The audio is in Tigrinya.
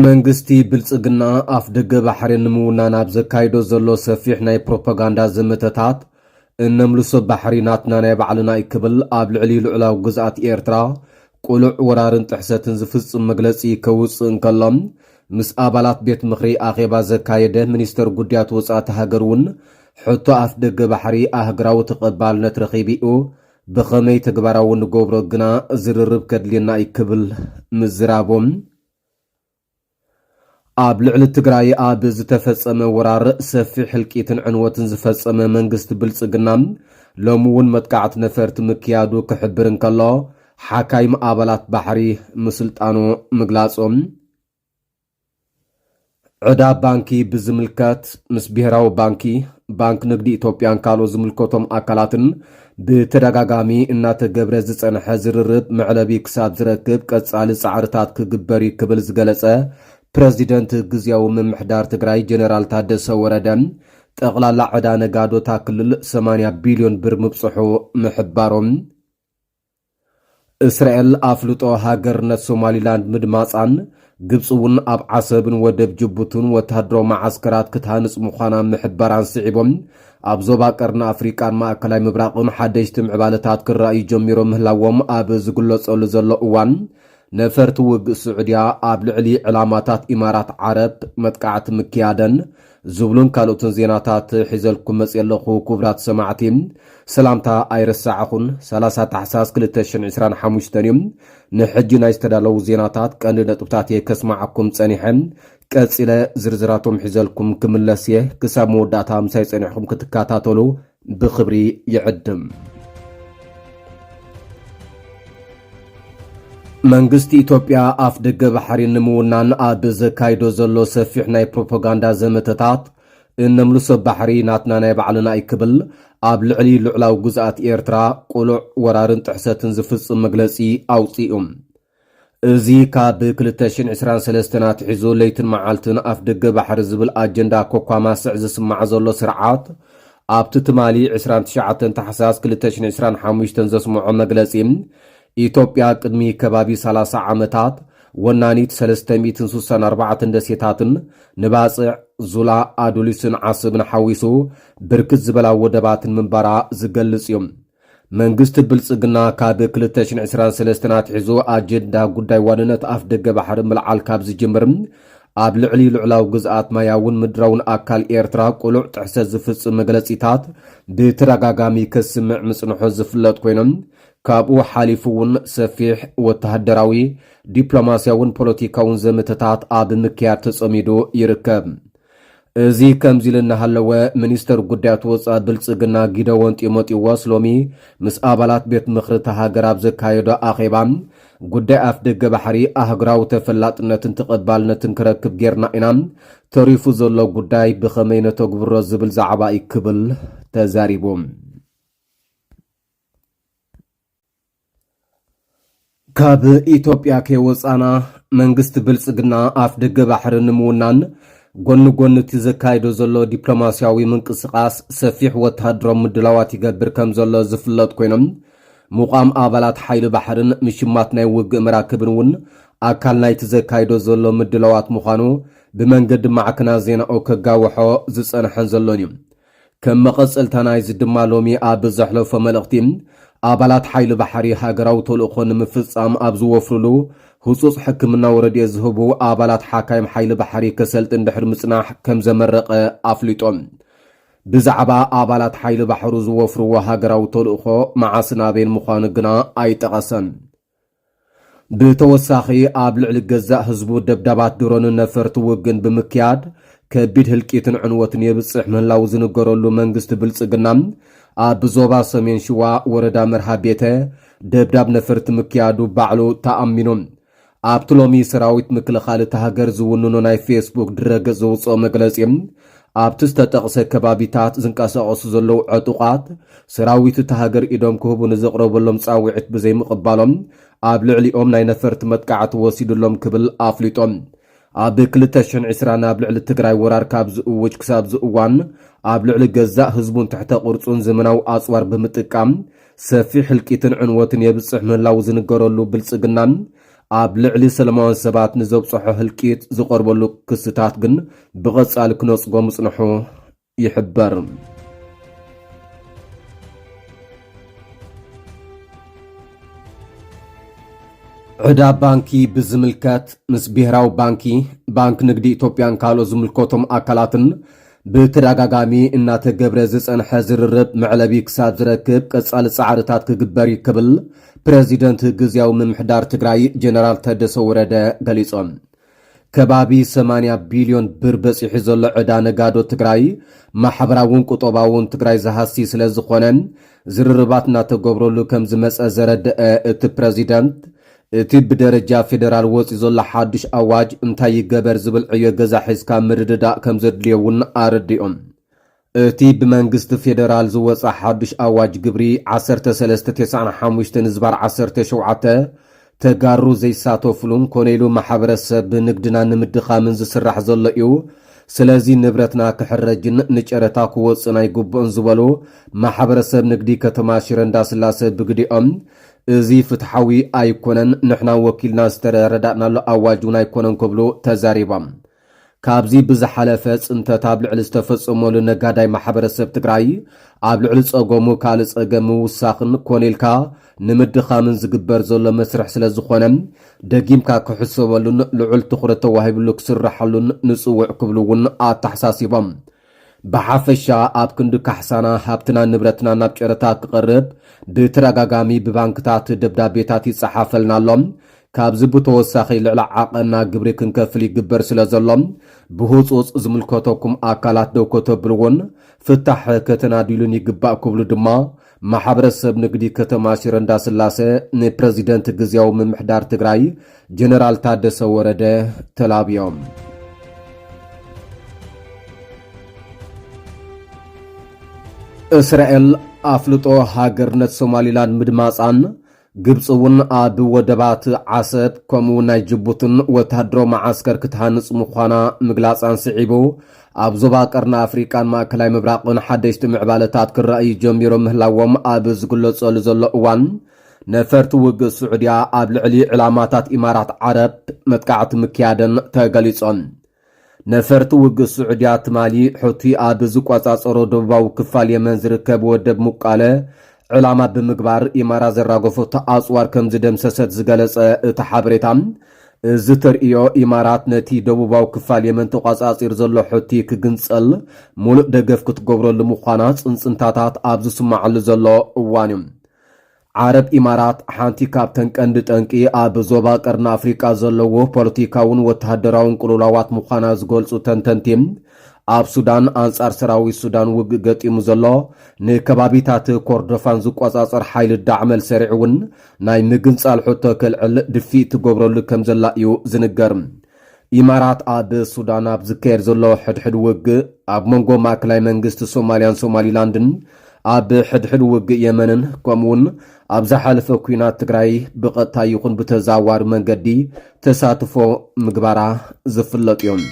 መንግስቲ ብልጽግና አፍ ደገ ባሕሪ ንምውና ናብ ዘካይዶ ዘሎ ሰፊሕ ናይ ፕሮፓጋንዳ ዘመተታት እነምልሶ ባሕሪ ናትና ናይ ባዕልና ይክብል ኣብ ልዕሊ ልዕላዊ ግዝኣት ኤርትራ ቁሉዕ ወራርን ጥሕሰትን ዝፍጽም መግለጺ ከውፅእ እንከሎም ምስ ኣባላት ቤት ምኽሪ ኣኼባ ዘካየደ ሚኒስተር ጉዳያት ወጻእቲ ሃገር እውን ሕቶ ኣፍ ደገ ባሕሪ ኣህግራዊ ተቐባልነት ረኺቢኡ ብኸመይ ተግባራዊ ንገብሮ ግና ዝርርብ ከድልየና ይክብል ምዝራቦም ኣብ ልዕሊ ትግራይ ኣብ ዝተፈጸመ ወራር ሰፊሕ ሕልቂትን ዕንወትን ዝፈጸመ መንግስቲ ብልጽግና ሎሚ እውን መጥቃዕቲ ነፈርቲ ምክያዱ ክሕብር እንከሎ ሓካይም ኣባላት ባሕሪ ምስልጣኑ ምግላጾም ዕዳ ባንኪ ብዝምልከት ምስ ብሔራዊ ባንክ ንግዲ ኢትዮጵያን ካልኦት ዝምልከቶም ኣካላትን ብተደጋጋሚ እናተገብረ ዝጸንሐ ዝርርብ መዕለቢ ክሳብ ዝረክብ ቀጻሊ ጻዕርታት ክግበር ክብል ዝገለጸ ፕሬዚደንት ግዚያዊ ምምሕዳር ትግራይ ጀነራል ታደሰ ወረደ ጠቕላላ ዕዳ ነጋዶታ ክልል 80 ቢልዮን ብር ምብጽሑ ምሕባሮም እስራኤል ኣፍልጦ ሃገርነት ሶማሊላንድ ምድማፃን ግብፂ እውን ኣብ ዓሰብን ወደብ ጅቡትን ወታደራዊ ማዓስከራት ክታንጽ ምዃና ምሕባራን ስዒቦም ኣብ ዞባ ቀርኒ ኣፍሪቃን ማእከላይ ምብራቕን ሓደሽቲ ምዕባለታት ክረኣዩ ጀሚሮም ምህላዎም ኣብ ዝግለጸሉ ዘሎ እዋን ነፈርቲ ውግእ ስዑድያ ኣብ ልዕሊ ዕላማታት ኢማራት ዓረብ መጥቃዕቲ ምክያደን ዝብሉን ካልኦትን ዜናታት ሒዘልኩም መጽ ኣለኹ ክቡራት ሰማዕቲ ሰላምታ ኣይረሳዕኹን 30 ታሕሳስ 2025 እዮም ንሕጂ ናይ ዝተዳለዉ ዜናታት ቀንዲ ነጥብታት ከስማዓኩም ጸኒሐን ቀጺለ ዝርዝራቶም ሒዘልኩም ክምለስ እየ ክሳብ መወዳእታ ምሳይ ጸኒሕኩም ክትከታተሉ ብኽብሪ ይዕድም መንግስቲ ኢትዮጵያ ኣፍ ደገ ባሕሪ ንምውናን ኣብ ዘካይዶ ዘሎ ሰፊሕ ናይ ፕሮፓጋንዳ ዘመተታት እነምልሶ ባሕሪ ናትና ናይ ባዕልና ይክብል ኣብ ልዕሊ ልዕላዊ ግዝኣት ኤርትራ ቁሉዕ ወራርን ጥሕሰትን ዝፍጽም መግለጺ ኣውፂኡ እዚ ካብ 2023 ናትሒዙ ለይትን መዓልትን ኣፍ ደገ ባሕሪ ዝብል ኣጀንዳ ኮኳማስዕ ዝስማዕ ዘሎ ስርዓት ኣብቲ ትማሊ 29 ታሕሳስ 2025 ዘስምዖ መግለጺ ኢትዮጵያ ቅድሚ ከባቢ 30 ዓመታት ወናኒት 364 ደሴታትን ንባጽዕ ዙላ ኣዱሊስን ዓስብን ሓዊሱ ብርክት ዝበላ ወደባትን ምንባራ ዝገልጽ እዮም መንግስቲ ብልጽግና ካብ 2023 ናትሒዙ ኣጀንዳ ጉዳይ ዋንነት ኣፍ ደገ ባሕሪ ምልዓል ካብ ዝጅምር ኣብ ልዕሊ ልዕላዊ ግዝኣት ማያውን ምድራውን ኣካል ኤርትራ ቁሉዕ ጥሕሰት ዝፍጽም መግለጺታት ብተደጋጋሚ ከስምዕ ምጽንሖ ዝፍለጥ ኮይኖም ካብኡ ሓሊፉ እውን ሰፊሕ ወተሃደራዊ ዲፕሎማስያውን ፖለቲካውን ዘመተታት ኣብ ምክያድ ተጸሚዱ ይርከብ እዚ ከምዚ ልናሃለወ ሚኒስተር ጉዳያት ወጻኢ ብልጽግና ጊደወን ጢሞቴዎስ ሎሚ ምስ ኣባላት ቤት ምኽሪ ሃገር ኣብ ዘካየዶ ኣኼባ ጉዳይ ኣፍ ደገ ባሕሪ ኣህግራዊ ተፈላጥነትን ተቐባልነትን ክረክብ ጌርና ኢና ተሪፉ ዘሎ ጉዳይ ብኸመይ ነተግብሮ ዝብል ዛዕባ ይክብል ተዛሪቦም ካብ ኢትዮጵያ ከወፃና መንግስቲ ብልጽግና ኣፍ ደገ ባሕሪ ንምውናን ጎኒ እቲ ዘካይዶ ዘሎ ዲፕሎማስያዊ ምንቅስቓስ ሰፊሕ ወተሃደራዊ ምድላዋት ይገብር ከም ዘሎ ዝፍለጥ ኮይኖም ሙቓም ኣባላት ሓይሊ ባሕርን ምሽማት ናይ ውግእ መራክብን እውን ኣካል ናይቲ ዘካይዶ ዘሎ ምድላዋት ምዃኑ ብመንገዲ ማዕከና ዜናኦ ከጋውሖ ዝጸንሐን ዘሎን እዩ ከም መቐጸልታ ናይዚ ድማ ሎሚ ኣብ ዘሕለፎ መልእኽቲ ኣባላት ሓይሊ ባሕሪ ሃገራዊ ተልእኾ ንምፍጻም ኣብ ዝወፍርሉ ህጹጽ ሕክምናዊ ረድኤት ዝህቡ ኣባላት ሓካይም ሓይሊ ባሕሪ ከሰልጥን ድሕሪ ምጽናሕ ከም ዘመረቐ ኣፍሊጦም ብዛዕባ ኣባላት ሓይሊ ባሕሩ ዝወፍርዎ ሃገራዊ ተልእኾ መዓስን ኣበይን ምዃኑ ግና ኣይጠቐሰን ብተወሳኺ ኣብ ልዕሊ ገዛእ ህዝቡ ደብዳባት ድሮንን ነፈርቲ ውግን ብምክያድ ከቢድ ህልቂትን ዕንወትን የብጽሕ ምህላው ዝንገረሉ መንግስቲ ብልጽግና ኣብ ዞባ ሰሜን ሽዋ ወረዳ መርሃ ቤተ ደብዳብ ነፈርቲ ምክያዱ ባዕሉ ተኣሚኖም ኣብቲ ሎሚ ሰራዊት ምክልኻል እቲ ሃገር ዝውንኖ ናይ ፌስቡክ ድረገጽ ዘውፅኦ መግለጺ ኣብቲ ዝተጠቕሰ ከባቢታት ዝንቀሳቐሱ ዘለዉ ዕጡቓት ሰራዊት እቲ ሃገር ኢዶም ክህቡ ንዘቕረበሎም ጻውዒት ብዘይምቕባሎም ኣብ ልዕሊኦም ናይ ነፈርቲ መጥቃዕቲ ወሲዱሎም ክብል ኣፍሊጦም ኣብ 2020 ናብ ልዕሊ ትግራይ ወራር ካብ ዝእውጅ ክሳብ ዝእዋን ኣብ ልዕሊ ገዛእ ህዝቡን ትሕተ ቁርጹን ዘመናዊ ኣጽዋር ብምጥቃም ሰፊሕ ሕልቂትን ዕንወትን የብጽሕ ምህላው ዝንገረሉ ብልጽግናን ኣብ ልዕሊ ሰለማዊ ሰባት ንዘብጽሖ ህልቂት ዝቐርበሉ ክስታት ግን ብቐጻሊ ክነጽጎም ጽንሑ ይሕበር። ዕዳ ባንኪ ብዝምልከት ምስ ብሔራዊ ባንክ ንግዲ ኢትዮጵያን ካልኦት ዝምልከቶም ኣካላትን ብተደጋጋሚ እናተገብረ ዝጸንሐ ዝርርብ መዕለቢ ክሳብ ዝረክብ ቀጻሊ ጻዕርታት ክግበር ይክብል ፕሬዚደንት ግዚያዊ ምምሕዳር ትግራይ ጀነራል ታደሰ ወረደ ገሊጾም። ከባቢ 80 ቢልዮን ብር በፂሑ ዘሎ ዕዳ ነጋዶ ትግራይ ማሕበራውን ቁጠባውን ትግራይ ዝሃሲ ስለ ዝኾነ ዝርርባት እናተገብረሉ ከም ዝመፀ ዘረድአ እቲ ፕሬዚደንት እቲ ብደረጃ ፌደራል ወፂ ዘሎ ሓድሽ ኣዋጅ እንታይ ይገበር ዝብል ዕዮ ገዛ ሒዝካ ምርድዳእ ከም ዘድልየውን ኣረዲኦም። እቲ ብመንግስቲ ፌደራል ዝወፃ ሓድሽ ኣዋጅ ግብሪ 1395 ዝባር 17 ተጋሩ ዘይሳተፍሉን ኮነኢሉ ማሕበረሰብ ብንግድና ንምድኻምን ዝስራሕ ዘሎ እዩ። ስለዚ ንብረትና ክሕረጅን ንጨረታ ክወፅን ኣይግብኦን ዝበሉ ማሕበረሰብ ንግዲ ከተማ ሽረ እንዳስላሴ ብግዲኦም እዚ ፍትሓዊ ኣይኮነን፣ ንሕና ወኪልና ዝተረዳእናሎ ኣዋጅ እውን ኣይኮነን ክብሉ ተዛሪቦም። ካብዚ ብዝሓለፈ ጽንተት ኣብ ልዕሊ ዝተፈጸመሉ ነጋዳይ ማሕበረሰብ ትግራይ ኣብ ልዕሊ ጸገሙ ካልእ ጸገም ምውሳኽን ኮነኢልካ ንምድኻምን ዝግበር ዘሎ መስርሕ ስለ ዝኾነ ደጊምካ ክሕሰበሉን ልዑል ትኹረት ተዋሂብሉ ክስራሐሉን ንጽውዕ ክብሉ እውን ኣተሓሳሲቦም። ብሓፈሻ ኣብ ክንዲ ካሕሳና ሃብትና ንብረትና ናብ ጨረታ ክቐርብ ብተደጋጋሚ ብባንክታት ደብዳቤታት ይጸሓፈልና ኣሎም። ካብዚ ብተወሳኺ ልዕሊ ዓቐና ግብሪ ክንከፍል ይግበር ስለ ዘሎም ብህፁፅ ዝምልከተኩም ኣካላት ደው ከተብልውን ፍታሕ ከተናዲሉን ይግባእ ክብሉ ድማ ማሕበረሰብ ንግዲ ከተማ ሽረ እንዳስላሴ ንፕሬዚደንት ግዚያዊ ምምሕዳር ትግራይ ጀነራል ታደሰ ወረደ ተላብዮም። እስራኤል ኣፍልጦ ሃገርነት ሶማሊላንድ ምድማፃን ግብፂ እውን ኣብ ወደባት ዓሰብ ከምኡ ናይ ጅቡትን ወታደራዊ ማዓስከር ክትሃንጽ ምዃና ምግላፃን ስዒቡ ኣብ ዞባ ቀርኒ ኣፍሪቃን ማእከላይ ምብራቕን ሓደሽቲ ምዕባለታት ክረኣዩ ጀሚሮም ምህላዎም ኣብ ዝግለጸሉ ዘሎ እዋን ነፈርቲ ውግእ ስዑድያ ኣብ ልዕሊ ዕላማታት ኢማራት ዓረብ መጥቃዕቲ ምክያደን ተገሊጾም። ነፈርቲ ውግእ ስዑድያ ትማሊ ሑቲ ኣብ ዝቋጻጸሮ ደቡባዊ ክፋል የመን ዝርከብ ወደብ ሙቃለ ዕላማ ብምግባር ኢማራ ዘራገፈቶ ኣጽዋር ከም ዝደምሰሰት ዝገለጸ እቲ ሓበሬታ እዚ ተርእዮ ኢማራት ነቲ ደቡባዊ ክፋል የመን ተቋጻጺር ዘሎ ሑቲ ክግንጸል ሙሉእ ደገፍ ክትገብረሉ ምዃና ጽንጽንታታት ኣብ ዝስማዓሉ ዘሎ እዋን እዩ። ዓረብ ኢማራት ሓንቲ ካብተን ቀንዲ ጠንቂ ኣብ ዞባ ቀርኒ ኣፍሪቃ ዘለዎ ፖለቲካውን ወተሃደራውን ቅልውላዋት ምዃና ዝገልጹ ተንተንቲ ኣብ ሱዳን ኣንጻር ሰራዊት ሱዳን ውግእ ገጢሙ ዘሎ ንከባቢታት ኮርዶፋን ዝቋጻጸር ሓይሊ ዳዕመል ሰሪዕ እውን ናይ ምግንጻል ሕቶ ከልዕል ድፊእ ትገብረሉ ከም ዘላ እዩ ዝንገር። ኢማራት ኣብ ሱዳን ኣብ ዝካየድ ዘሎ ሕድሕድ ውግእ ኣብ መንጎ ማእከላይ መንግስቲ ሶማልያን ሶማሊላንድን ኣብ ሕድሕድ ውግእ የመንን ከምኡውን ኣብ ዝሓለፈ ኩናት ትግራይ ብቐጥታ ይኹን ብተዛዋሪ መንገዲ ተሳትፎ ምግባራ ዝፍለጥ እዮም።